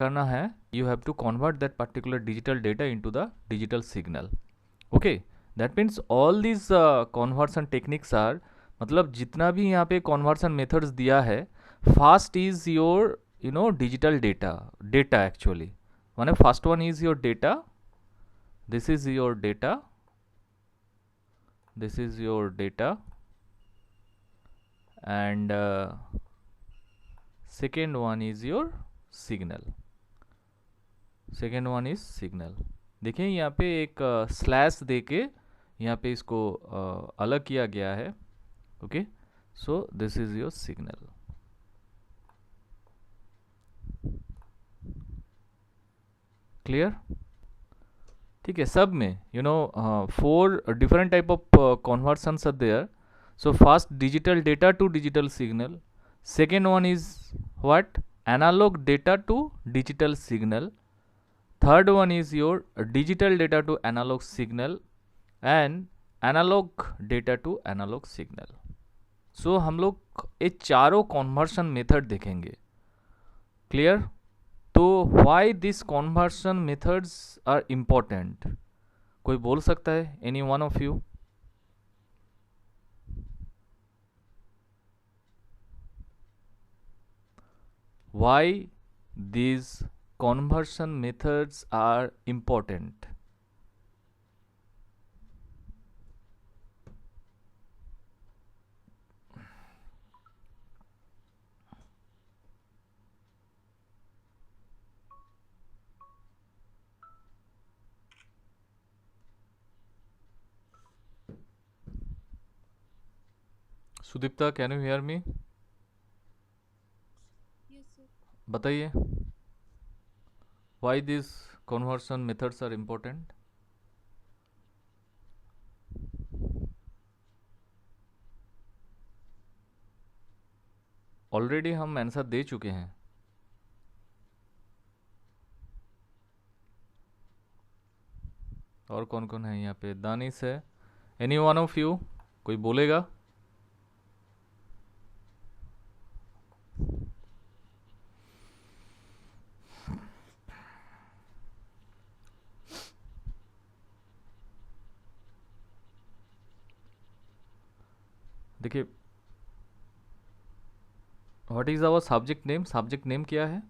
करना है, you have to convert that particular digital data into the digital signal. Okay, that means all these conversion techniques are, मतलब जितना भी यहाँ पे conversion methods दिया है, first is your digital data actually. माने first one is your data, this is your data, this is your data, and second one is your signal. Second one is signal. देखिए यहाँ पे एक slash दे के यहाँ पे इसको अलग किया गया है. Okay, so this is your signal. Clear? ठीक है, सब में 4 different type of conversions are there. So first digital data to digital signal, second one is what, analog data to digital signal, third one is your digital data to analog signal, and analog data to analog signal. So हम लोग ये चारों conversion method देखेंगे. Clear? तो why these conversion methods are important? कोई बोल सकता है? Any one of you? Why these conversion methods are important? Sudipta, can you hear me? बताइए, why these conversion methods are important? Already हम आंसर दे चुके हैं. और कौन कौन है यहाँ पे? दानिश है. एनी वन ऑफ यू, कोई बोलेगा? देखिए, what is our subject name? Subject name क्या है?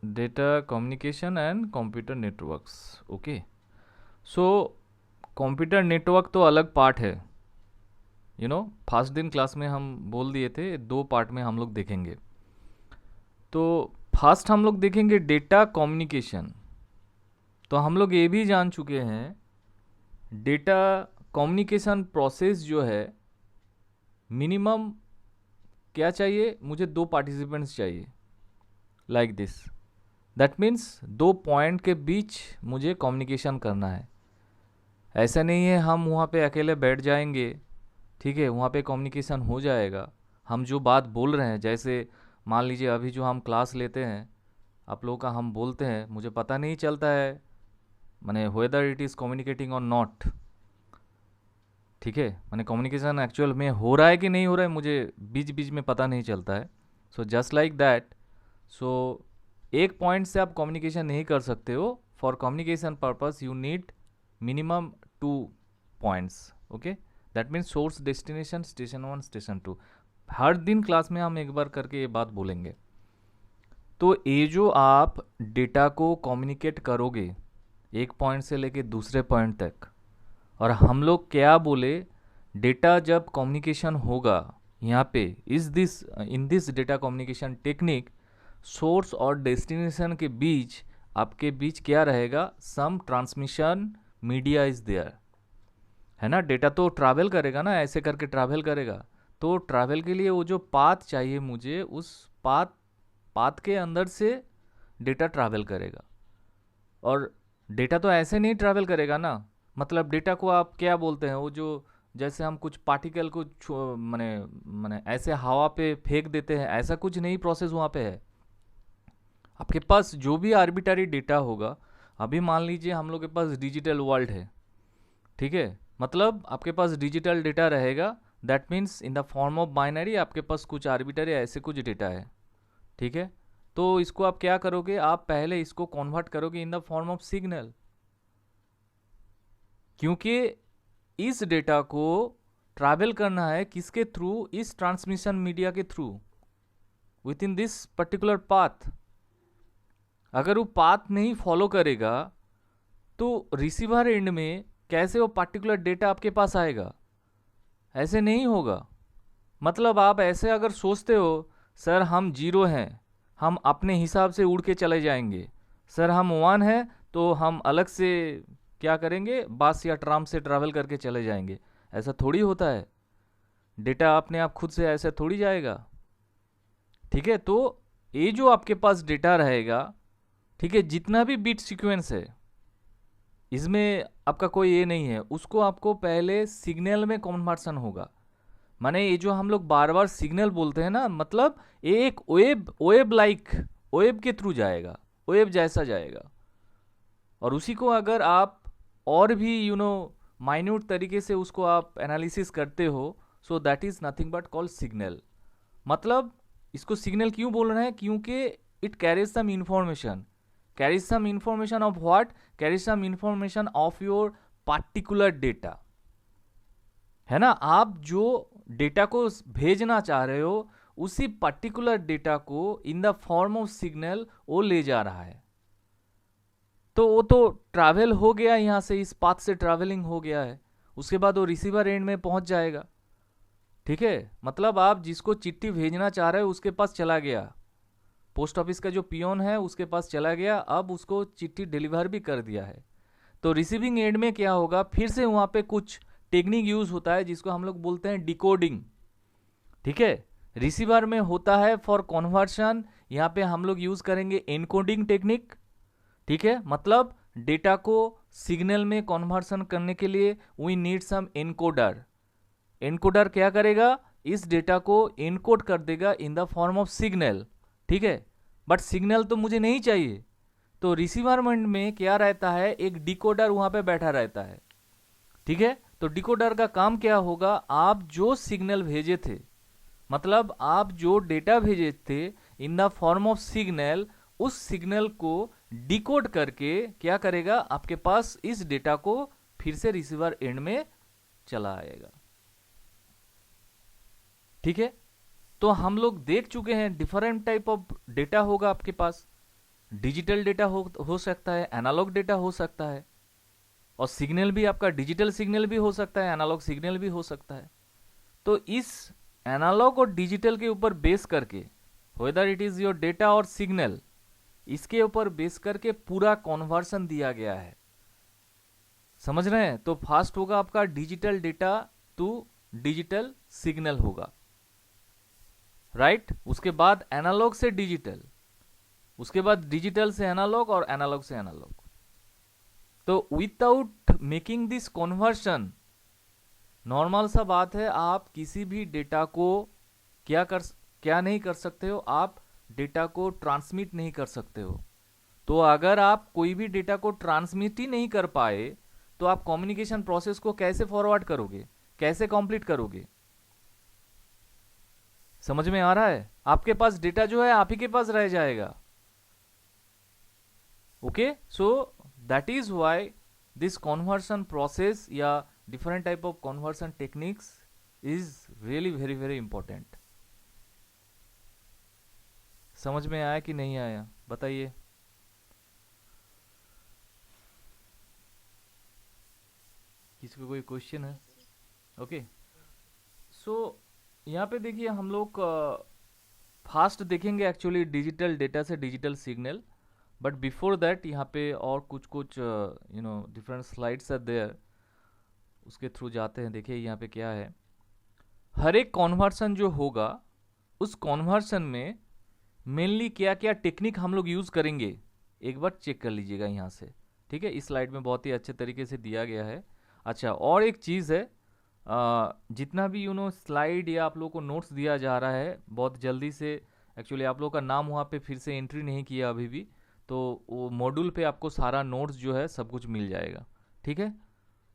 Data communication and computer networks. Okay, so computer network तो अलग पार्ट है. फर्स्ट दिन क्लास में हम बोल दिए थे 2 पार्ट में हम लोग देखेंगे. तो फर्स्ट हम लोग देखेंगे डेटा कम्युनिकेशन. तो हम लोग ये भी जान चुके हैं डेटा कम्युनिकेशन प्रोसेस जो है, मिनिमम क्या चाहिए मुझे? 2 पार्टिसिपेंट्स चाहिए, like this. That means 2 point के बीच मुझे कम्युनिकेशन करना है. ऐसा नहीं है हम वहाँ पे अकेले बैठ जाएंगे, ठीक है, वहाँ पे कम्युनिकेशन हो जाएगा. हम जो बात बोल रहे हैं, जैसे मान लीजिए अभी जो हम क्लास लेते हैं, आप लोगों का हम बोलते हैं, मुझे पता नहीं चलता है माने वेदर इट इज़ कम्युनिकेटिंग और नॉट. ठीक है, माने कम्युनिकेशन एक्चुअल में हो रहा है कि नहीं हो रहा है, मुझे बीच बीच में पता नहीं चलता है. So just like that. So एक पॉइंट से आप कम्युनिकेशन नहीं कर सकते हो. For communication purpose you need minimum 2 points. Okay, that means source, destination, station 1, station 2. हर दिन क्लास में हम एक बार करके ये बात बोलेंगे. तो ये जो आप डेटा को कम्युनिकेट करोगे एक पॉइंट से लेके दूसरे पॉइंट तक, और हम लोग क्या बोले, डेटा जब कम्युनिकेशन होगा यहाँ पे in this data communication technique, source और डेस्टिनेशन के बीच आपके बीच क्या रहेगा? सम ट्रांसमिशन मीडिया इज देयर, है ना. डेटा तो ट्रैवल करेगा ना, ऐसे करके ट्रैवल करेगा. तो ट्रैवल के लिए वो जो पाथ चाहिए मुझे, उस पाथ के अंदर से डेटा ट्रैवल करेगा. और डेटा तो ऐसे नहीं ट्रैवल करेगा ना. मतलब डेटा को आप क्या बोलते हैं, वो जो जैसे हम कुछ पार्टिकल को माने ऐसे हवा पे फेंक देते हैं, ऐसा कुछ नहीं प्रोसेस वहाँ पे है. आपके पास जो भी आर्बिट्ररी डेटा होगा, अभी मान लीजिए हम लोग के पास डिजिटल वर्ल्ड है, ठीक है, मतलब आपके पास डिजिटल डेटा रहेगा, that means in the form of binary आपके पास कुछ आर्बिटरी ऐसे कुछ डेटा है, ठीक है। तो इसको आप क्या करोगे, आप पहले इसको कन्वर्ट करोगे इन द फॉर्म ऑफ सिग्नल, क्योंकि इस डेटा को ट्रैवल करना है किसके थ्रू, इस ट्रांसमिशन मीडिया के through, with in this particular path. अगर वो पाथ नहीं फॉलो करेगा तो रिसीवर एंड में कैसे वो पर्टिकुलर डेटा आपके पास आएगा, ऐसे नहीं होगा। मतलब आप ऐसे अगर सोचते हो सर हम जीरो हैं, हम अपने हिसाब से उड़ के चले जाएंगे, सर हम वन हैं तो हम अलग से क्या करेंगे, बस या ट्राम से ट्रैवल करके चले जाएंगे, ऐसा थोड़ी होता है। डेटा अपने आप खुद से ऐसे थोड़ी जाएगा, ठीक है। तो ये जो आपके पास डेटा रहेगा, ठीक है, जितना भी बिट सीक्वेंस है इसमें आपका कोई ये नहीं है, उसको आपको पहले सिग्नल में कन्वर्सन होगा। माने ये जो हम लोग बार बार सिग्नल बोलते हैं ना, मतलब ये एक वेब लाइक वेब के थ्रू जाएगा, वेब जैसा जाएगा। और उसी को अगर आप और भी माइन्यूट तरीके से उसको आप एनालिसिस करते हो, so that is nothing but called signal. मतलब इसको सिग्नल क्यों बोल रहे हैं, क्योंकि it carries some information, carries some information of what, carries some information of your particular data, है ना। आप जो डेटा को भेजना चाह रहे हो उसी पर्टिकुलर डेटा को इन द फॉर्म ऑफ सिग्नल वो ले जा रहा है। तो वो तो ट्रैवल हो गया, यहाँ से इस पाथ से ट्रैवलिंग हो गया है, उसके बाद वो रिसीवर एंड में पहुंच जाएगा, ठीक है। मतलब आप जिसको चिट्ठी भेजना चाह रहे हो उसके पास चला गया, पोस्ट ऑफिस का जो पियोन है उसके पास चला गया, अब उसको चिट्ठी डिलीवर भी कर दिया है। तो रिसीविंग एंड में क्या होगा, फिर से वहाँ पे कुछ टेक्निक यूज होता है जिसको हम लोग बोलते हैं डिकोडिंग, ठीक है। रिसीवर में होता है फॉर कन्वर्शन, यहाँ पे हम लोग यूज करेंगे एनकोडिंग टेक्निक, ठीक है। मतलब डेटा को सिग्नल में कन्वर्सन करने के लिए we need some encoder. Encoder क्या करेगा, इस डेटा को एनकोड कर देगा in the form of signal, ठीक है। बट सिग्नल तो मुझे नहीं चाहिए, तो रिसीवर में क्या रहता है, एक डिकोडर वहां पे बैठा रहता है, ठीक है। तो डिकोडर का काम क्या होगा, आप जो सिग्नल भेजे थे, मतलब आप जो डेटा भेजे थे इन द फॉर्म ऑफ सिग्नल, उस सिग्नल को डिकोड करके क्या करेगा, आपके पास इस डेटा को फिर से रिसीवर एंड में चला आएगा, ठीक है। तो हम लोग देख चुके हैं डिफरेंट टाइप ऑफ डेटा होगा आपके पास, डिजिटल डेटा हो सकता है, एनालॉग डेटा हो सकता है, और सिग्नल भी आपका डिजिटल सिग्नल भी हो सकता है, एनालॉग सिग्नल भी हो सकता है। तो इस एनालॉग और डिजिटल के ऊपर बेस करके, whether it is your data और सिग्नल, इसके ऊपर बेस करके पूरा कन्वर्सन दिया गया है, समझ रहे हैं। तो फास्ट होगा आपका digital data to digital signal होगा, राइट। उसके बाद एनालॉग से डिजिटल, उसके बाद डिजिटल से एनालॉग और एनालॉग से एनालॉग। तो without making this conversion, normal सा बात है, आप किसी भी डेटा को क्या नहीं कर सकते हो, आप डेटा को ट्रांसमिट नहीं कर सकते हो। तो अगर आप कोई भी डेटा को ट्रांसमिट ही नहीं कर पाए तो आप कम्युनिकेशन प्रोसेस को कैसे फॉरवर्ड करोगे, कैसे कंप्लीट करोगे, समझ में आ रहा है। आपके पास डेटा जो है आप ही के पास रह जाएगा, okay. So that is why this conversion process या different type of conversion techniques is really very very important. समझ में आया कि नहीं आया, बताइए। किसी को कोई क्वेश्चन है, ओके। सो यहाँ पे देखिए हम लोग फास्ट देखेंगे एक्चुअली डिजिटल डेटा से digital signal, but before that यहाँ पे और कुछ कुछ डिफरेंट स्लाइड्स आर देयर, उसके थ्रू जाते हैं। देखिए यहाँ पे क्या है, हर एक कन्वर्सन जो होगा उस कन्वर्सन में मेनली क्या क्या टेक्निक हम लोग यूज करेंगे, एक बार चेक कर लीजिएगा यहाँ से, ठीक है। इस स्लाइड में बहुत ही अच्छे तरीके से दिया गया है। अच्छा, और एक चीज़ है, जितना भी स्लाइड या आप लोगों को नोट्स दिया जा रहा है बहुत जल्दी से, एक्चुअली आप लोगों का नाम वहाँ पे फिर से एंट्री नहीं किया अभी भी, तो वो मॉड्यूल पे आपको सारा नोट्स जो है सब कुछ मिल जाएगा, ठीक है।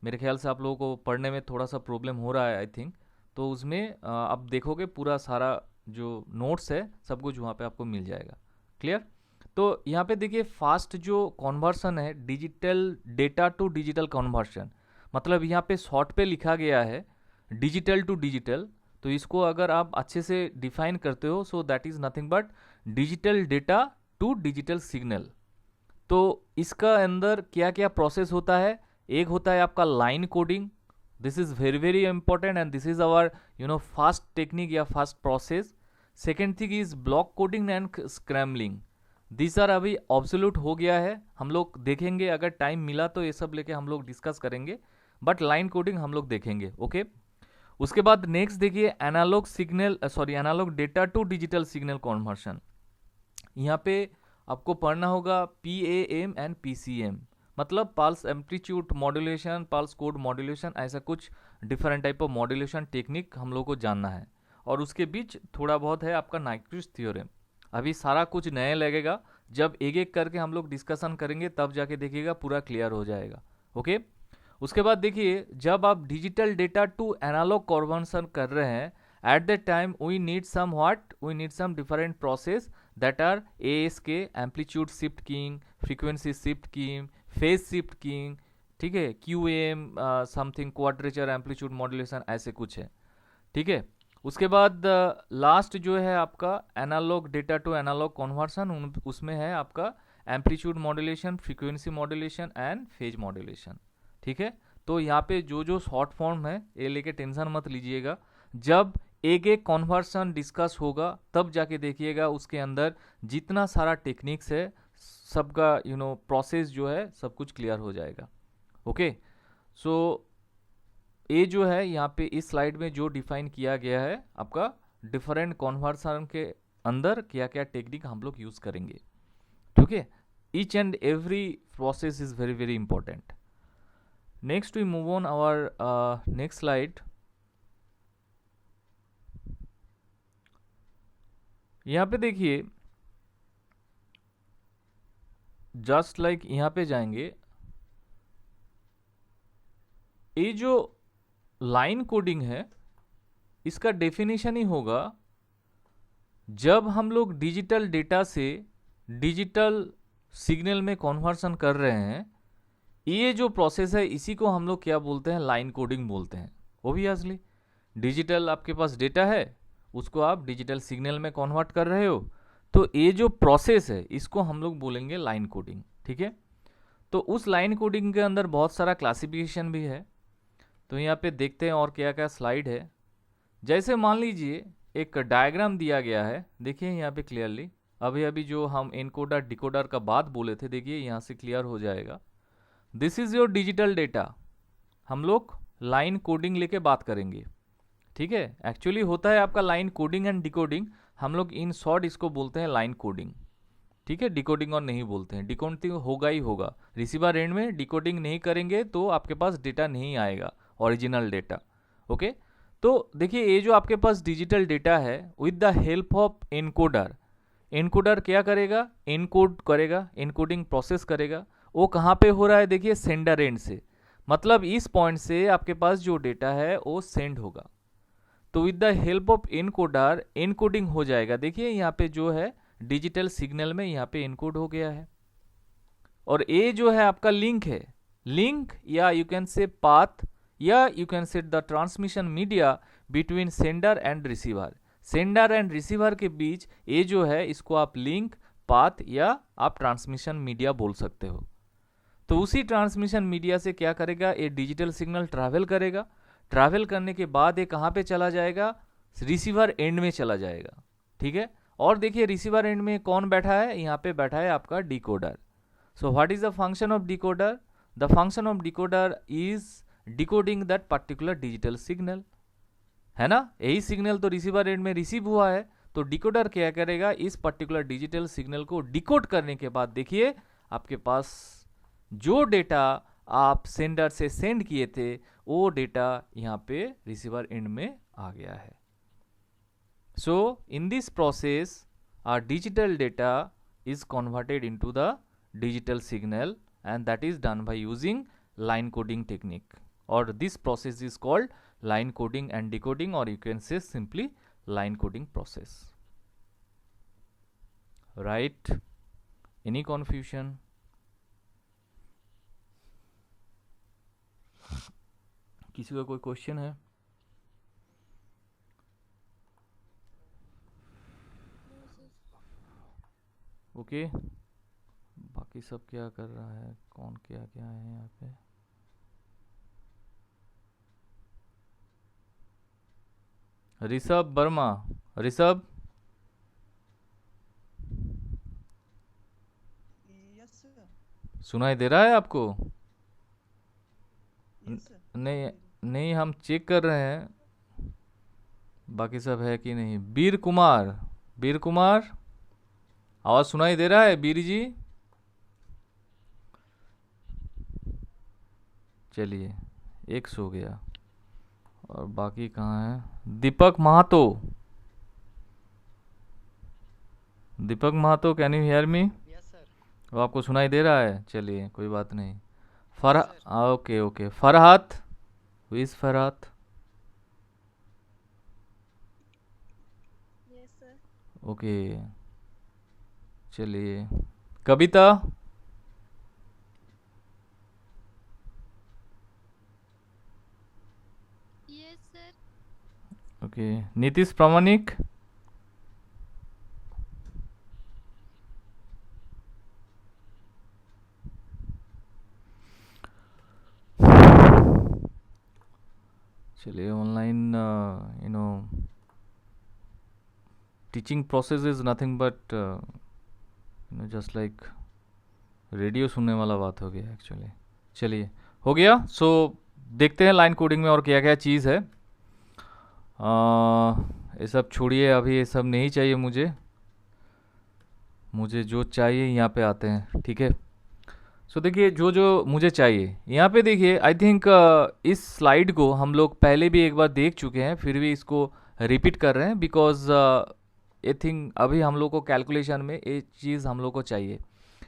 मेरे ख्याल से आप लोगों को पढ़ने में थोड़ा सा प्रॉब्लम हो रहा है आई थिंक। तो उसमें आप देखोगे पूरा सारा जो नोट्स है सब कुछ वहाँ पे आपको मिल जाएगा। क्लियर? तो यहाँ पे देखिए फास्ट जो कन्वर्सन है, digital data to digital conversion, मतलब यहाँ पे शॉर्ट पे लिखा गया है डिजिटल टू डिजिटल। तो इसको अगर आप अच्छे से डिफाइन करते हो, so that is nothing but digital data to digital signal. तो इसका अंदर क्या क्या प्रोसेस होता है? एक होता है आपका line coding, this is very very important and this is our fast technique या fast process. Second thing is block coding and scrambling, this are अभी ऑब्सोल्यूट हो गया है, हम लोग देखेंगे, अगर टाइम मिला तो ये सब लेके हम लोग डिस्कस करेंगे, बट लाइन कोडिंग हम लोग देखेंगे। ओके उसके बाद नेक्स्ट देखिए analog signal analog data to digital signal conversion. यहाँ पे आपको पढ़ना होगा PAM एंड PCM, मतलब pulse amplitude modulation, pulse code modulation, ऐसा कुछ different type of modulation technique हम लोग को जानना है। और उसके बीच थोड़ा बहुत है आपका नाइक्विस्ट थ्योरम। अभी सारा कुछ नया लगेगा, जब एक एक करके हम लोग डिस्कशन करेंगे तब जाके देखिएगा पूरा क्लियर हो जाएगा। ओके उसके बाद देखिए जब आप digital data to analog conversion कर रहे हैं, at that time we need some different process that are ASK, amplitude shift keying, frequency shift keying, phase shift keying, ठीक है, QAM something quadrature amplitude modulation, ऐसे कुछ है। ठीक है उसके बाद लास्ट जो है आपका analog data to analog conversion, उसमें है आपका amplitude modulation, frequency modulation and phase modulation. ठीक है तो यहाँ पे जो जो शॉर्ट फॉर्म है ये लेके टेंशन मत लीजिएगा, जब एक एक कन्वर्सन डिस्कस होगा तब जाके देखिएगा उसके अंदर जितना सारा टेक्निक्स है सबका प्रोसेस जो है सब कुछ क्लियर हो जाएगा। ओके सो ये जो है यहाँ पे इस स्लाइड में जो डिफाइन किया गया है आपका डिफरेंट कन्वर्सन के अंदर क्या क्या टेक्निक हम लोग यूज करेंगे। ठीक है each and every process is very very important. Next we move on our next slide. यहाँ पे देखिए जस्ट लाइक यहाँ पे जाएंगे, ये जो लाइन कोडिंग है इसका डेफिनेशन ही होगा जब हम लोग डिजिटल डेटा से डिजिटल सिग्नल में कन्वर्सन कर रहे हैं, ये जो प्रोसेस है इसी को हम लोग क्या बोलते हैं, लाइन कोडिंग बोलते हैं। ओबियसली डिजिटल आपके पास डेटा है, उसको आप डिजिटल सिग्नल में कन्वर्ट कर रहे हो, तो ये जो प्रोसेस है इसको हम लोग बोलेंगे लाइन कोडिंग। ठीक है तो उस लाइन कोडिंग के अंदर बहुत सारा क्लासिफिकेशन भी है, तो यहाँ पे देखते हैं और क्या क्या स्लाइड है। जैसे मान लीजिए एक डायग्राम दिया गया है, देखिए यहाँ पे क्लियरली, अभी अभी जो हम एनकोडर डिकोडर का बात बोले थे, देखिए यहाँ से क्लियर हो जाएगा। This is your digital data, हम लोग लाइन कोडिंग लेके बात करेंगे। ठीक है एक्चुअली होता है आपका लाइन कोडिंग एंड डिकोडिंग, हम लोग इन शॉर्ट इसको बोलते हैं लाइन कोडिंग। ठीक है डिकोडिंग और नहीं बोलते हैं, डिकोडिंग होगा ही होगा, रिसीवर एंड में डिकोडिंग नहीं करेंगे तो आपके पास डेटा नहीं आएगा, ओरिजिनल डेटा। ओके तो देखिए ये जो आपके पास डिजिटल डेटा है with the help of encoder, encoder क्या करेगा, एनकोड करेगा, एनकोडिंग प्रोसेस करेगा। वो कहाँ पे हो रहा है, देखिए सेंडर एंड से, मतलब इस पॉइंट से आपके पास जो डेटा है वो सेंड होगा, तो with the help of encoder encoding हो जाएगा। देखिए यहाँ पे जो है डिजिटल सिग्नल में यहाँ पे एनकोड हो गया है, और ये जो है आपका लिंक है, लिंक या यू कैन से पाथ या you can set the transmission media between sender and receiver, sender and receiver के बीच ये जो है इसको आप लिंक, पाथ या आप ट्रांसमिशन मीडिया बोल सकते हो। तो उसी ट्रांसमिशन मीडिया से क्या करेगा, ये डिजिटल सिग्नल ट्रैवल करेगा, ट्रैवल करने के बाद ये कहाँ पे चला जाएगा, रिसीवर एंड में चला जाएगा। ठीक है और देखिए रिसीवर एंड में कौन बैठा है, यहाँ पे बैठा है आपका decoder. So what is the function of decoder, the function of decoder is decoding that particular digital signal, है ना, यही सिग्नल तो रिसीवर एंड में रिसीव हुआ है, तो डिकोडर क्या करेगा, इस पर्टिकुलर डिजिटल सिग्नल को डिकोड करने के बाद देखिए आपके पास जो डेटा आप सेंडर से सेंड किए थे वो डेटा यहाँ पे रिसीवर एंड में आ गया है। So in this process our digital data is converted into the digital signal and that is done by using line coding technique. और this process is called line coding and decoding, or you can say simply line coding process. Right? Any confusion? किसी का कोई question है? Okay, बाकी सब क्या कर रहा है, कौन क्या क्या है यहाँ पे? ऋषभ वर्मा, ऋषभ सुनाई दे रहा है आपको? नहीं नहीं, हम चेक कर रहे हैं बाकी सब है कि नहीं। वीर कुमार, वीर कुमार आवाज सुनाई दे रहा है वीर जी? चलिए, एक सो गया और बाकी कहाँ है? दीपक महातो, दीपक महातो, कैन यू हियर मी? वो आपको सुनाई दे रहा है? चलिए कोई बात नहीं। Okay okay, Farhat, who is Farhat? Okay, चलिए। कविता, ओके। नीतीश प्रामाणिक, चलिए। Online you know teaching process is nothing but you know just like radio सुनने वाला बात हो गया एक्चुअली। चलिए, हो गया। सो देखते हैं लाइन कोडिंग में और क्या क्या चीज़ है। ये सब छोड़िए, अभी ये सब नहीं चाहिए मुझे, मुझे जो चाहिए यहाँ पे आते हैं, ठीक है। सो देखिए, जो जो मुझे चाहिए यहाँ पे देखिए, आई थिंक इस स्लाइड को हम लोग पहले भी एक बार देख चुके हैं, फिर भी इसको रिपीट कर रहे हैं बिकॉज आई थिंक अभी हम लोग को कैलकुलेशन में ये चीज़ हम लोग को चाहिए,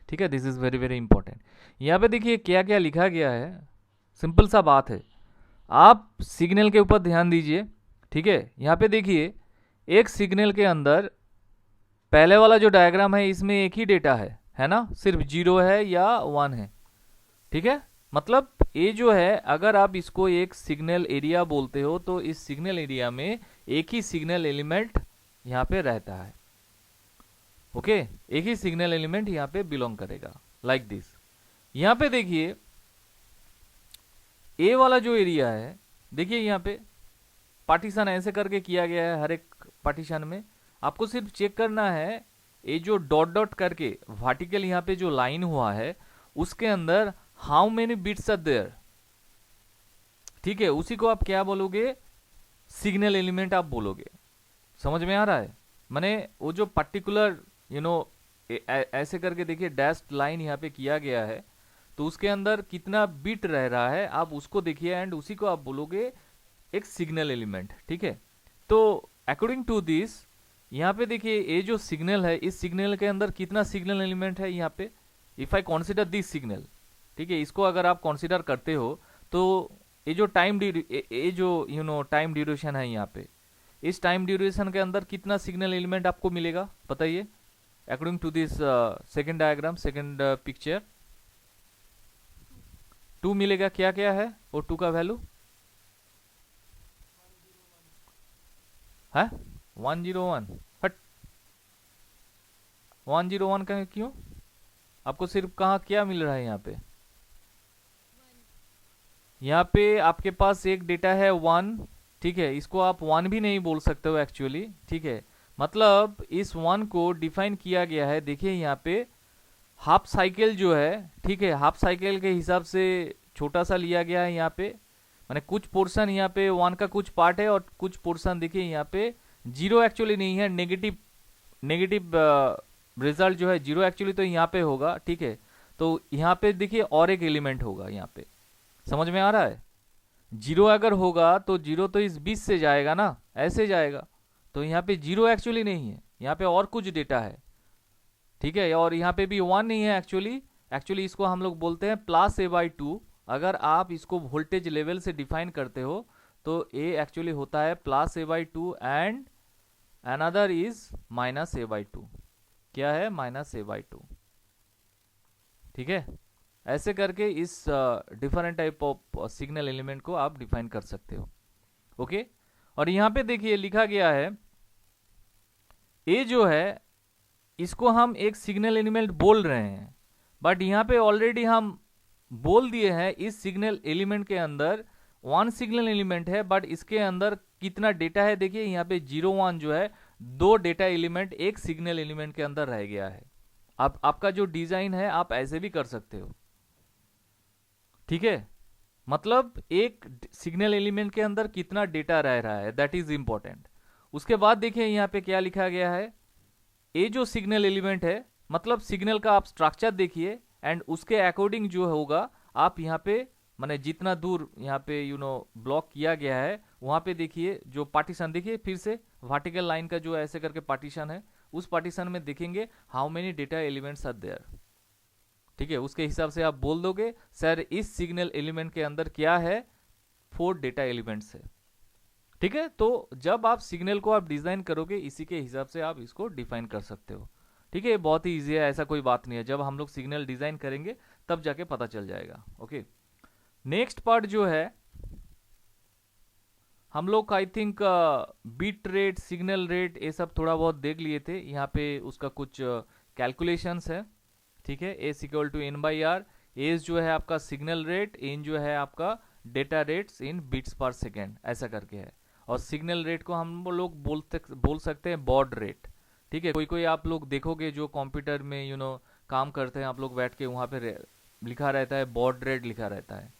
ठीक है। This is very very important. यहाँ पे देखिए क्या क्या लिखा गया है, सिंपल सा बात है। आप सिग्नल के ऊपर ध्यान दीजिए, ठीक है। यहाँ पे देखिए, एक सिग्नल के अंदर पहले वाला जो डायग्राम है इसमें एक ही डेटा है ना, सिर्फ 0 है या 1 है, ठीक है। मतलब ये जो है, अगर आप इसको एक सिग्नल एरिया बोलते हो तो इस सिग्नल एरिया में एक ही सिग्नल एलिमेंट यहाँ पे रहता है, ओके। एक ही सिग्नल एलिमेंट यहाँ पे बिलोंग करेगा, लाइक दिस। यहाँ पे देखिए ए वाला जो एरिया है, देखिए यहाँ पे पार्टीशन ऐसे करके किया गया है। हर एक पार्टीशन में आपको सिर्फ चेक करना है, ये जो डॉट डॉट करके वर्टिकल यहाँ पे जो लाइन हुआ है उसके अंदर how many bits are there, ठीक है। उसी को आप क्या बोलोगे? सिग्नल एलिमेंट आप बोलोगे। समझ में आ रहा है? माने वो जो पर्टिकुलर यू नो ऐसे करके देखिए डैश लाइन यहाँ पे किया गया है, तो उसके अंदर कितना बिट रह रहा है आप उसको देखिए, एंड उसी को आप बोलोगे एक सिग्नल एलिमेंट, ठीक है। तो अकॉर्डिंग टू दिस यहाँ पे देखिए, ये जो सिग्नल है, इस सिग्नल के अंदर कितना सिग्नल एलिमेंट है यहाँ पे? If I consider this signal, ठीक है, इसको अगर आप कंसीडर करते हो तो ये जो ये जो यू नो टाइम ड्यूरेशन है यहाँ पे, इस टाइम ड्यूरेशन के अंदर कितना सिग्नल एलिमेंट आपको मिलेगा बताइए, according to this second diagram, second picture. 2 मिलेगा। क्या क्या है वो 2 का वैल्यू है? 101। हट, 101 का क्यों? आपको सिर्फ कहाँ क्या मिल रहा है यहाँ पे? यहाँ पे आपके पास एक डेटा है 1, ठीक है। इसको आप 1 भी नहीं बोल सकते हो एक्चुअली, ठीक है। मतलब इस 1 को डिफाइन किया गया है, देखिए यहाँ पे हाफ साइकिल जो है, ठीक है, हाफ साइकिल के हिसाब से छोटा सा लिया गया है यहाँ पे। माने कुछ पोर्शन यहाँ पे 1 का कुछ पार्ट है और कुछ पोर्शन देखिए यहाँ पे 0 एक्चुअली नहीं है, नेगेटिव नेगेटिव रिजल्ट जो है 0 एक्चुअली तो यहाँ पे होगा, ठीक है। तो यहाँ पे देखिए और एक एलिमेंट होगा यहाँ पे, समझ में आ रहा है? 0 अगर होगा तो 0 तो इस 20 से जाएगा ना, ऐसे जाएगा। तो यहाँ पे 0 एक्चुअली नहीं है, यहाँ पे और कुछ डेटा है, ठीक है। और यहाँ पे भी 1 नहीं है एक्चुअली, एक्चुअली इसको हम लोग बोलते हैं प्लस a/2, अगर आप इसको वोल्टेज लेवल से डिफाइन करते हो तो ए एक्चुअली होता है plus A by two and another is minus A by two. क्या है? Minus A by two. ठीक है, ऐसे करके इस different type of signal element को आप डिफाइन कर सकते हो। ओके, और यहां पे देखिए लिखा गया है ए जो है इसको हम एक सिग्नल एलिमेंट बोल रहे हैं, बट यहां पे ऑलरेडी हम बोल दिए हैं इस सिग्नल एलिमेंट के अंदर वन सिग्नल एलिमेंट है, बट इसके अंदर कितना डेटा है? देखिए यहाँ पे 01 जो है, दो डेटा एलिमेंट एक सिग्नल एलिमेंट के अंदर रह गया है। अब आपका जो डिजाइन है आप ऐसे भी कर सकते हो। ठीक है, मतलब एक सिग्नल एलिमेंट के अंदर कितना डेटा रह रहा है, दैट इज इंपॉर्टेंट। उसके बाद देखिए यहाँ पे क्या लिखा गया है, ये जो सिग्नल एलिमेंट है मतलब सिग्नल का आप स्ट्रक्चर देखिए एंड उसके अकॉर्डिंग जो होगा आप यहाँ पे माने जितना दूर यहाँ पे ब्लॉक किया गया है वहां पे देखिए जो पार्टीशन, देखिए फिर से वर्टिकल लाइन का जो ऐसे करके पार्टीशन है, उस पार्टीशन में देखेंगे how many data elements are there. ठीक है, उसके हिसाब से आप बोल दोगे सर इस सिग्नल एलिमेंट के अंदर क्या है, 4 डेटा एलिमेंट्स है। ठीक है, तो जब आप सिग्नल को आप डिजाइन करोगे इसी के हिसाब से आप इसको डिफाइन कर सकते हो। ठीक है, बहुत ही इजी है, ऐसा कोई बात नहीं है, जब हम लोग सिग्नल डिजाइन करेंगे तब जाके पता चल जाएगा। ओके, नेक्स्ट पार्ट जो है हम लोग I think bit rate, signal rate, ये सब थोड़ा बहुत देख लिए थे। यहाँ पे उसका कुछ कैलकुलेशंस है। ठीक है, S equal to N by R. S जो है आपका सिग्नल रेट, एन जो है आपका data rates in bits per second, ऐसा करके है। और सिग्नल रेट को हम लोग बोल सकते हैं बॉड रेट। ठीक है, कोई कोई आप लोग देखोगे जो कंप्यूटर में काम करते हैं, आप लोग बैठ के वहाँ पे लिखा रहता है बॉड रेट लिखा रहता है।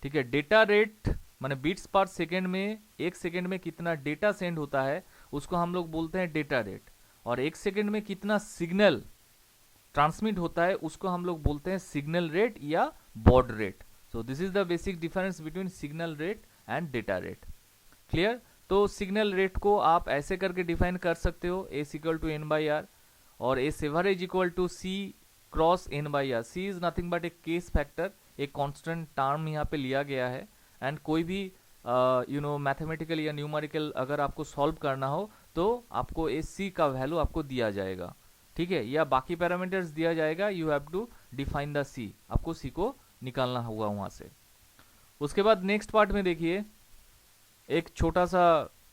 ठीक है, डेटा रेट माने बीट्स पर सेकेंड में एक सेकेंड में कितना डेटा सेंड होता है उसको हम लोग बोलते हैं डेटा रेट, और एक सेकेंड में कितना सिग्नल ट्रांसमिट होता है उसको हम लोग बोलते हैं सिग्नल रेट या baud rate. So this is the basic difference between signal rate and data rate. Clear? तो सिग्नल रेट को आप ऐसे करके डिफाइन कर सकते हो, S equal to N by R, और S average equal to C cross N by R. C is nothing but a case factor, एक कांस्टेंट टर्म यहाँ पे लिया गया है। एंड कोई भी मैथमेटिकल या न्यूमेरिकल अगर आपको सॉल्व करना हो तो आपको ए सी का वैल्यू आपको दिया जाएगा। ठीक है, या बाकी पैरामीटर्स दिया जाएगा, you have to define the C, आपको सी को निकालना होगा वहां से। उसके बाद नेक्स्ट पार्ट में देखिए एक छोटा सा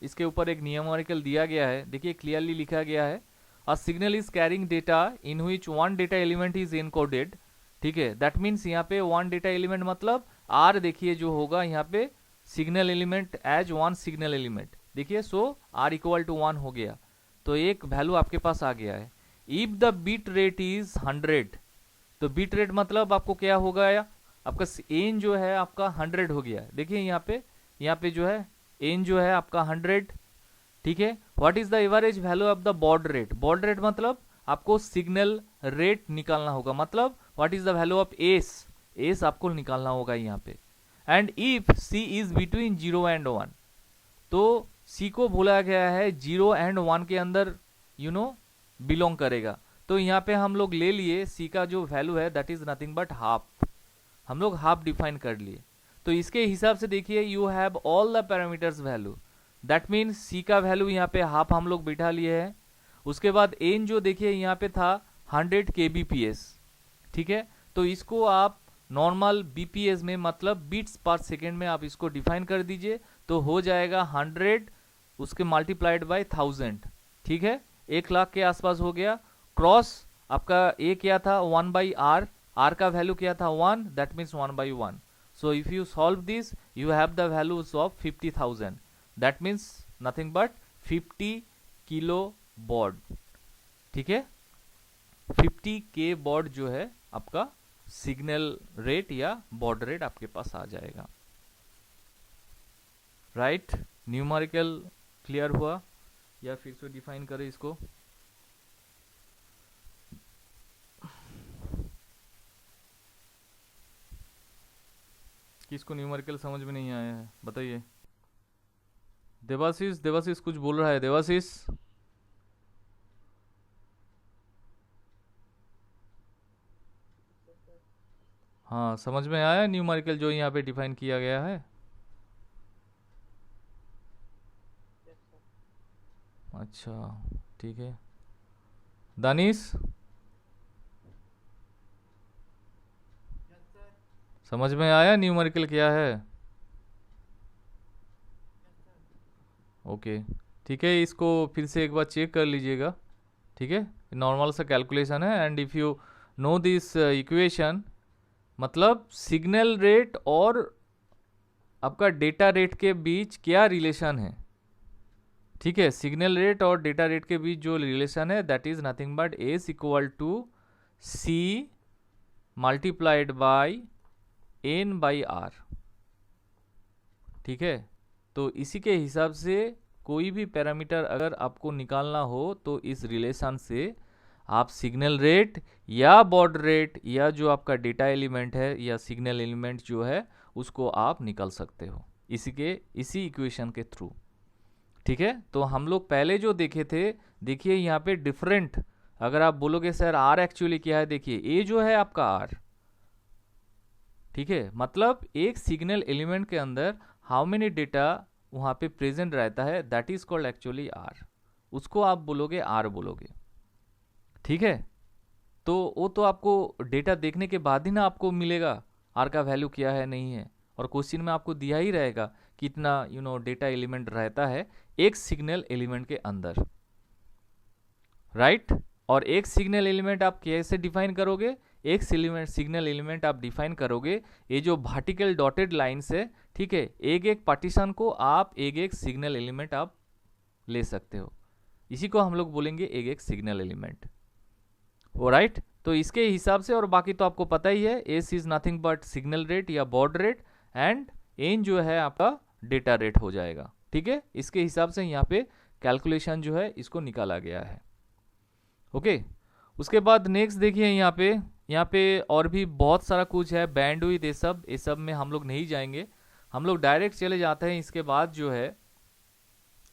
इसके ऊपर एक न्यूमेरिकल दिया गया है। देखिए क्लियरली लिखा गया है, a signal is carrying data in which one data element is encoded. ठीक है, दैट मीन्स यहाँ पे वन डेटा एलिमेंट मतलब आर, देखिए जो होगा यहाँ पे signal element as one signal element. देखिए सो आर इक्वल टू 1 हो गया, तो एक वैल्यू आपके पास आ गया है। If the bit rate is 100, तो बीट रेट मतलब आपको क्या होगा, आपका एन जो है आपका 100 हो गया। देखिए यहाँ पे जो है एन जो है आपका 100। ठीक है, what is the average value of the baud rate? Baud rate मतलब आपको सिग्नल रेट निकालना होगा, मतलब what is the value of S? S आपको निकालना होगा यहाँ पे। And if C is between 0 and 1, तो सी को बोला गया है 0 एंड 1 के अंदर बिलोंग करेगा। तो यहाँ पे हम लोग ले लिए सी का जो वैल्यू है that is nothing but half, हम लोग हाफ डिफाइन कर लिए। तो इसके हिसाब से देखिए you have all the parameters value, that means C का वैल्यू यहाँ पे हाफ हम लोग बिठा लिए हैं। उसके बाद एन जो देखिए यहाँ पे था 100 kbps। ठीक है, तो इसको आप नॉर्मल बीपीएस में मतलब बीट्स पर सेकेंड में आप इसको डिफाइन कर दीजिए, तो हो जाएगा 100 उसके मल्टीप्लाइड बाय 1000। ठीक है, 1,00,000 के आसपास हो गया। क्रॉस आपका ए क्या था 1 बाई आर, आर का वैल्यू क्या था 1, that means 1 by 1। So if you solve this, you have the values of 50,000. That means nothing but 50 kilo baud. ठीक है, 50 के बॉड जो है आपका सिग्नल रेट या बॉड रेट आपके पास आ जाएगा। राइट, न्यूमेरिकल क्लियर हुआ या फिर से डिफाइन करें इसको? किसको न्यूमेरिकल समझ में नहीं आया है बताइए? देवाशीष कुछ बोल रहा है। देवाशीष, हाँ, समझ में आया न्यूमेरिकल जो यहाँ पे डिफाइन किया गया है? अच्छा, ठीक है। दानिश, समझ में आया न्यूमेरिकल क्या है? ओके, ठीक है, इसको फिर से एक बार चेक कर लीजिएगा। ठीक है, नॉर्मल सा कैलकुलेशन है, and if you know this equation, मतलब सिग्नल रेट और आपका डेटा रेट के बीच क्या रिलेशन है। ठीक है, सिग्नल रेट और डेटा रेट के बीच जो रिलेशन है that is nothing but S equal to C multiplied by N by R. ठीक है, तो इसी के हिसाब से कोई भी पैरामीटर अगर आपको निकालना हो तो इस रिलेशन से आप सिग्नल रेट या बॉड रेट या जो आपका डेटा एलिमेंट है या सिग्नल एलिमेंट जो है उसको आप निकाल सकते हो इसी इक्वेशन के थ्रू। ठीक है, तो हम लोग पहले जो देखे थे, देखिए यहाँ पे डिफरेंट, अगर आप बोलोगे सर आर एक्चुअली क्या है, देखिए ए जो है आपका आर। ठीक है, मतलब एक सिग्नल एलिमेंट के अंदर हाउ मेनी डेटा वहाँ पे प्रेजेंट रहता है that is called actually R, उसको आप बोलोगे आर बोलोगे। ठीक है, तो वो तो आपको डेटा देखने के बाद ही ना आपको मिलेगा आर का वैल्यू क्या है नहीं है, और क्वेश्चन में आपको दिया ही रहेगा कितना डेटा एलिमेंट रहता है एक सिग्नल एलिमेंट के अंदर, राइट। और एक सिग्नल एलिमेंट आप कैसे डिफाइन करोगे, एक सिग्नल एलिमेंट आप डिफाइन करोगे, ये जो वर्टिकल डॉटेड लाइन से, ठीक है, एक एक पार्टीशन को आप एक एक सिग्नल एलिमेंट आप ले सकते हो, इसी को हम लोग बोलेंगे एक एक सिग्नल एलिमेंट। वो राइट, तो इसके हिसाब से, और बाकी तो आपको पता ही है, S is nothing but signal rate या बॉड रेट, एंड एन जो है आपका डेटा रेट हो जाएगा। ठीक है, इसके हिसाब से यहाँ पे कैलकुलेशन जो है इसको निकाला गया है। ओके, उसके बाद नेक्स्ट देखिए यहाँ पे और भी बहुत सारा कुछ है, बैंडविड्थ, ये सब में हम लोग नहीं जाएंगे, हम लोग डायरेक्ट चले जाते हैं। इसके बाद जो है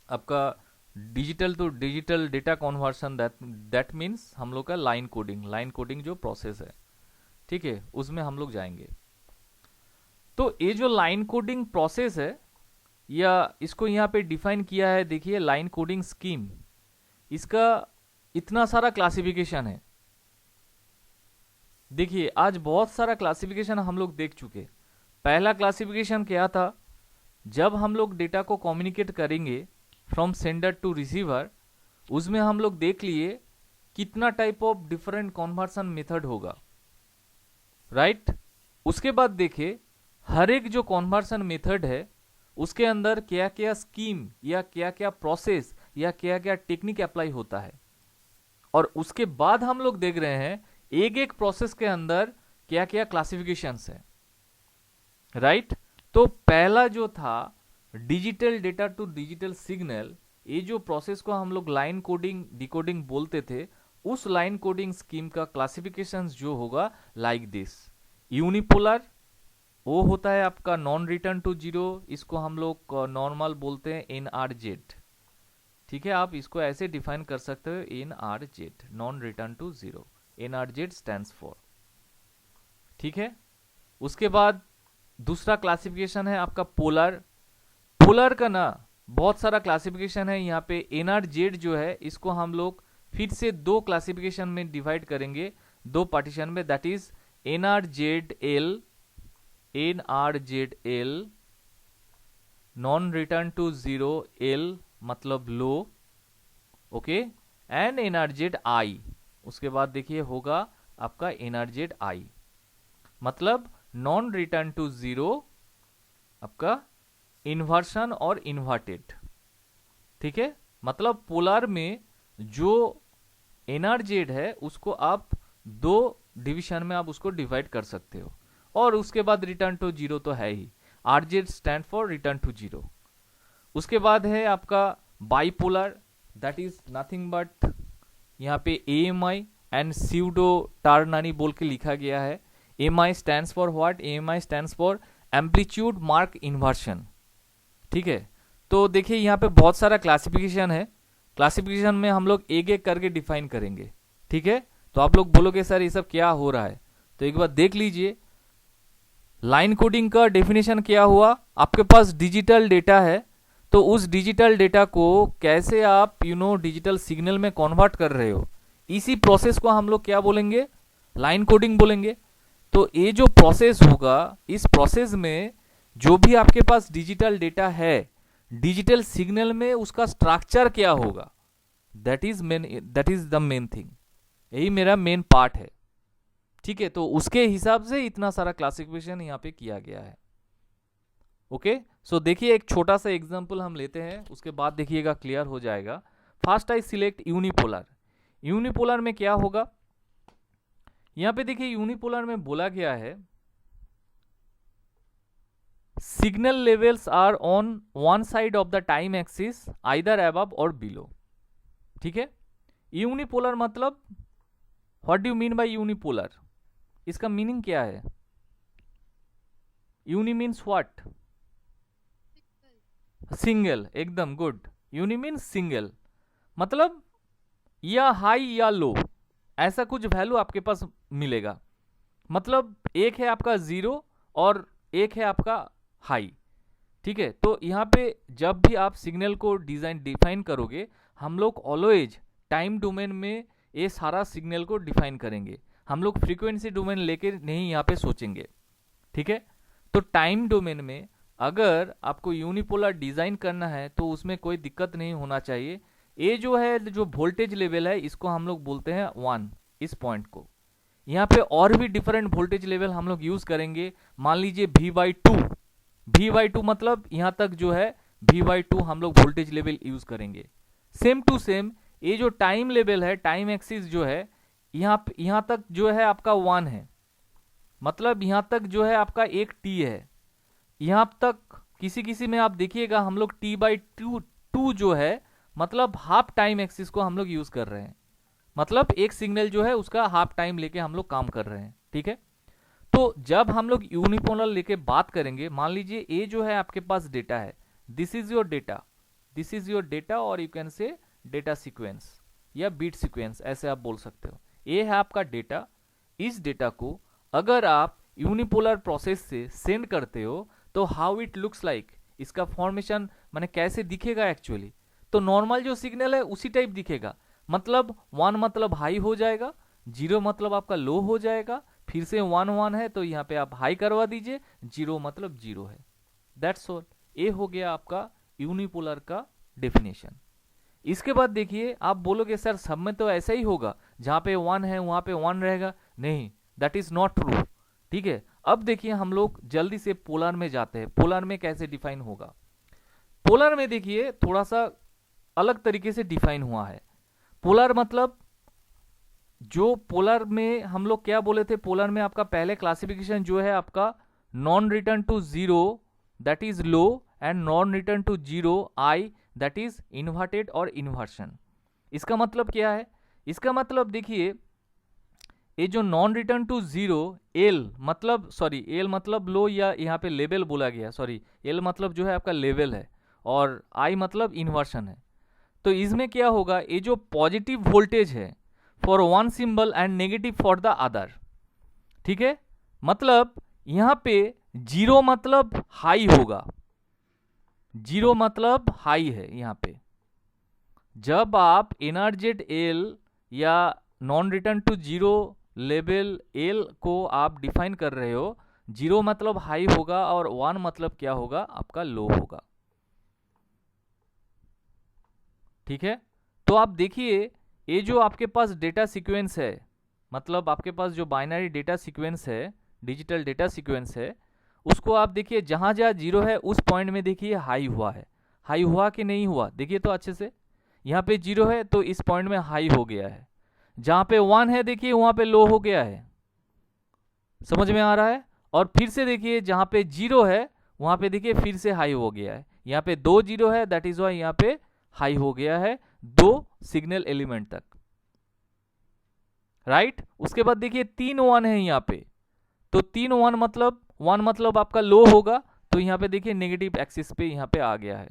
आपका digital to digital data conversion, that means हम लोग का लाइन कोडिंग जो प्रोसेस है, ठीक है, उसमें हम लोग जाएंगे। तो ये जो लाइन कोडिंग प्रोसेस है, या इसको यहाँ पे डिफाइन किया है, देखिए लाइन कोडिंग स्कीम, इसका इतना सारा क्लासिफिकेशन है। देखिए आज बहुत सारा क्लासिफिकेशन हम लोग देख चुके। पहला क्लासिफिकेशन क्या था, जब हम लोग डेटा को कम्युनिकेट करेंगे फ्रॉम सेंडर टू रिसीवर, उसमें हम लोग देख लिए कितना type of different conversion method होगा, राइट। उसके बाद देखिए हर एक जो कन्वर्सन मेथड है उसके अंदर क्या क्या स्कीम या क्या क्या प्रोसेस या क्या क्या टेक्निक अप्लाई होता है, और उसके बाद हम लोग देख रहे हैं एक एक प्रोसेस के अंदर क्या क्या क्लासिफिकेशंस है, राइट। तो पहला जो था digital data to digital signal, ये जो प्रोसेस को हम लोग लाइन कोडिंग डिकोडिंग बोलते थे, उस लाइन कोडिंग स्कीम का क्लासिफिकेशंस जो होगा लाइक दिस। यूनिपोलर वो होता है आपका नॉन रिटर्न टू जीरो, इसको हम लोग नॉर्मल बोलते हैं NRZ। ठीक है, आप इसको ऐसे डिफाइन कर सकते हो NRZ, non return to zero, NRZ stands for. ठीक है, उसके बाद दूसरा क्लासिफिकेशन है आपका पोलर। पोलर का ना बहुत सारा क्लासिफिकेशन है, यहाँ पे NRZ जो है इसको हम लोग फिर से दो क्लासिफिकेशन में डिवाइड करेंगे, दो पार्टीशन में, that is NRZL non return to zero, L मतलब लो, ओके, एंड NRZI। उसके बाद देखिए होगा आपका NRZI मतलब नॉन रिटर्न टू जीरो, आपका इन्वर्शन और इन्वर्टेड। ठीक है, मतलब पोलर में जो NRZ है उसको आप दो डिवीजन में आप उसको डिवाइड कर सकते हो, और उसके बाद रिटर्न टू जीरो तो है ही, RZ stand for return to zero. उसके बाद है आपका bipolar, that is nothing but यहाँ पे AMI एंड स्यूडो टार्नानी बोल के लिखा गया है। AMI stands for what, AMI stands for amplitude mark inversion. ठीक है, तो देखिए यहाँ पे बहुत सारा क्लासिफिकेशन है, क्लासिफिकेशन में हम लोग एक एक करके डिफाइन करेंगे। ठीक है, तो आप लोग बोलोगे सर ये सब क्या हो रहा है, तो एक बार देख लीजिए। लाइन कोडिंग का डेफिनेशन क्या हुआ, आपके पास डिजिटल डेटा है तो उस डिजिटल डेटा को कैसे आप डिजिटल सिग्नल में कन्वर्ट कर रहे हो, इसी प्रोसेस को हम लोग क्या बोलेंगे, लाइन कोडिंग बोलेंगे। तो ये जो प्रोसेस होगा, इस प्रोसेस में जो भी आपके पास डिजिटल डेटा है, डिजिटल सिग्नल में उसका स्ट्रक्चर क्या होगा, that is the main thing, यही मेरा मेन पार्ट है। ठीक है, तो उसके हिसाब से इतना सारा क्लासिफिकेशन यहाँ पे किया गया है। ओके, सो देखिए एक छोटा सा एग्जांपल हम लेते हैं, उसके बाद देखिएगा क्लियर हो जाएगा। फर्स्ट आई सिलेक्ट यूनिपोलर। यूनिपोलर में क्या होगा, यहाँ पे देखिए यूनिपोलर में बोला गया है signal levels are on one side of the time axis either above और बिलो। ठीक है, यूनिपोलर मतलब what do you mean by unipolar, इसका मीनिंग क्या है? Uni means what? सिंगल, एकदम गुड। यूनि मीन्स सिंगल, मतलब या हाई या लो, ऐसा कुछ वैल्यू आपके पास मिलेगा। मतलब एक है आपका जीरो और एक है आपका हाई। ठीक है, तो यहाँ पे जब भी आप सिग्नल को डिफाइन करोगे, हम लोग ऑलवेज टाइम डोमेन में ये सारा सिग्नल को डिफाइन करेंगे, हम लोग फ्रीक्वेंसी डोमेन लेके नहीं यहाँ पे सोचेंगे। ठीक है, तो टाइम डोमेन में अगर आपको यूनिपोलर डिजाइन करना है तो उसमें कोई दिक्कत नहीं होना चाहिए। ये जो है, जो वोल्टेज लेवल है, इसको हम लोग बोलते हैं 1, इस पॉइंट को। यहाँ पे और भी डिफरेंट वोल्टेज लेवल हम लोग यूज करेंगे, मान लीजिए V/2। V/2 मतलब यहाँ तक जो है V/2 हम लोग वोल्टेज लेवल यूज करेंगे। सेम टू सेम ये जो टाइम लेवल है, टाइम एक्सिस जो है, यहाँ तक जो है आपका 1 है, मतलब यहाँ तक जो है आपका एक T है। यहाँ तक किसी किसी में आप देखिएगा हम लोग T/2 जो है, मतलब हाफ टाइम एक्सिस को हम लोग यूज कर रहे हैं, मतलब एक सिग्नल जो है उसका हाफ टाइम लेके हम लोग काम कर रहे हैं। ठीक है, तो जब हम लोग यूनिपोलर लेके बात करेंगे, मान लीजिए ये जो है आपके पास डेटा है, this is your data, this is your data, और you can say data sequence या बीट सीक्वेंस, ऐसे आप बोल सकते हो। ये है आपका डेटा। इस डेटा को अगर आप यूनिपोलर प्रोसेस से सेंड करते हो तो हाउ इट लुक्स लाइक, इसका फॉर्मेशन माने कैसे दिखेगा एक्चुअली, तो नॉर्मल जो सिग्नल है उसी टाइप दिखेगा। मतलब 1 मतलब हाई हो जाएगा, 0 मतलब आपका लो हो जाएगा, फिर से 1 है तो यहाँ पे आप हाई करवा दीजिए, 0 मतलब 0 है। दैट्स ऑल, ये हो गया आपका यूनिपोलर का डेफिनेशन। इसके बाद देखिए आप बोलोगे सर सब में तो ऐसा ही होगा, जहाँ पे 1 है वहाँ पे 1 रहेगा, नहीं, दैट इज नॉट ट्रू। ठीक है, अब देखिए हम लोग जल्दी से पोलर में जाते हैं। पोलर में कैसे डिफाइन होगा, पोलर में देखिए थोड़ा सा अलग तरीके से डिफाइन हुआ है। पोलर मतलब, जो पोलर में हम लोग क्या बोले थे, पोलर में आपका पहले क्लासिफिकेशन जो है आपका non return to zero that is low, and non return to zero I that is inverted और इन्वर्शन। इसका मतलब क्या है, इसका मतलब देखिए ये जो non return to zero, L मतलब, सॉरी एल मतलब लो, या यहाँ पे लेवल बोला गया, सॉरी एल मतलब जो है आपका लेवल है, और आई मतलब इन्वर्शन है। तो इसमें क्या होगा, ये जो पॉजिटिव वोल्टेज है for one symbol and negative for the other. ठीक है, मतलब यहाँ पे 0 मतलब हाई होगा, 0 मतलब हाई है। यहाँ पे जब आप एनर्जेट एल या non return to zero level L को आप डिफाइन कर रहे हो, 0 मतलब हाई होगा और 1 मतलब क्या होगा, आपका लो होगा। ठीक है, तो आप देखिए ये जो आपके पास डेटा सीक्वेंस है, मतलब आपके पास जो बाइनरी डेटा सीक्वेंस है, डिजिटल डेटा सीक्वेंस है, उसको आप देखिए जहां जहां 0 है उस पॉइंट में देखिए हाई हुआ है। हाई हुआ कि नहीं हुआ, देखिए तो अच्छे से, यहाँ पे 0 है तो इस पॉइंट में हाई हो गया है, जहां पे 1 है देखिए वहां पे लो हो गया है। समझ में आ रहा है? और फिर से देखिए जहां पे 0 है वहां पे देखिए फिर से हाई हो गया है। यहाँ पे 2 0 है, दैट इज वाई यहाँ पे हाई हो गया है 2 सिग्नल एलिमेंट तक, राइट। उसके बाद देखिए 3 1 है यहाँ पे, तो 3 1 मतलब 1 मतलब आपका लो होगा, तो यहाँ पे देखिए नेगेटिव एक्सिस पे यहाँ पे आ गया है।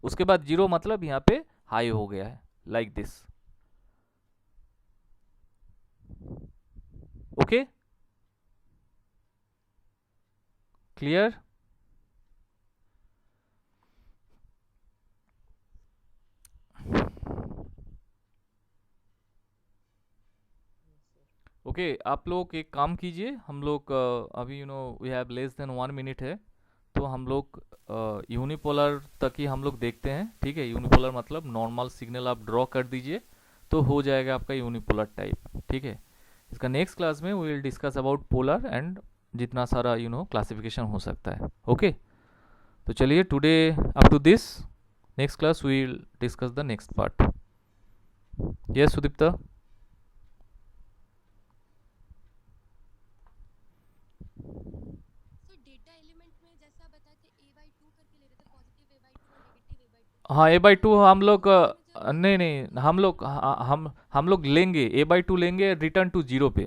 उसके बाद 0 मतलब यहाँ पे हाई हो गया है, like this. Okay, clear? Okay आप लोग एक काम कीजिए, हम लोग अभी we have less than 1 minute है, तो हम लोग यूनिपोलर तक ही हम लोग देखते हैं, ठीक है? यूनिपोलर मतलब नॉर्मल सिग्नल आप ड्रॉ कर दीजिए तो हो जाएगा आपका यूनिपोलर टाइप, ठीक है? इसका नेक्स्ट क्लास में we will discuss about polar and जितना सारा क्लासिफिकेशन हो सकता है, ओके? तो चलिए today up to this, next class we will discuss the next part. Yes Sudipta? हाँ A/2 हम लोग नहीं नहीं हम लोग हम लोग लेंगे A/2 लेंगे रिटर्न टू जीरो पे,